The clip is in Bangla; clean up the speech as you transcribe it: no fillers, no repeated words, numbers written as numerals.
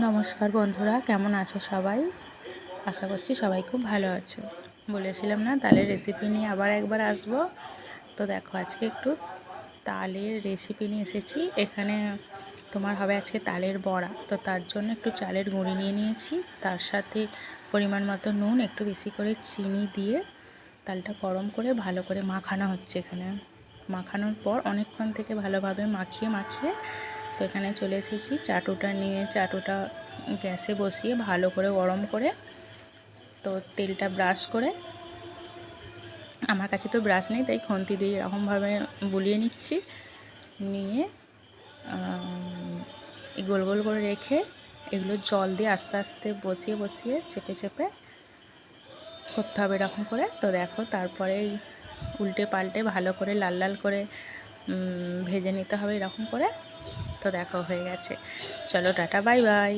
নমস্কার বন্ধুরা, কেমন আছো সবাই? আশা করছি সবাই খুব ভালো আছো। বলেছিলাম না তালের রেসিপি নিয়ে আবার একবার আসবো। তো দেখো, আজকে একটু তালের রেসিপি নিয়ে এসেছি। এখানে তোমার হবে আজকে তালের বড়া। তো তার জন্য একটু চালের গুঁড়ি নিয়ে নিয়েছি, তার সাথে পরিমাণ মতো নুন, একটু বেশি করে চিনি দিয়ে তালটা গরম করে ভালো করে মাখানো হচ্ছে। এখানে মাখানোর পর অনেকক্ষণ থেকে ভালোভাবে মাখিয়ে তো এখানে চলে এসেছি চাটুটা নিয়ে। চাটুটা গ্যাসে বসিয়ে ভালো করে গরম করে তো তেলটা ব্রাশ করে, আমার কাছে তো ব্রাশ নেই তাই খুন্তি দিয়ে এরকমভাবে বুলিয়ে নিচ্ছি। নিয়ে গোল গোল করে রেখে এগুলো জল দিয়ে আস্তে আস্তে বসিয়ে চেপে করতে হবে এরকম করে। তো দেখো, তারপরে উল্টে পাল্টে ভালো করে লাল লাল করে ভেজে নিতে হবে এরকম করে। তো দেখো হয়ে গেছে। চলো টাটা, বাই বাই।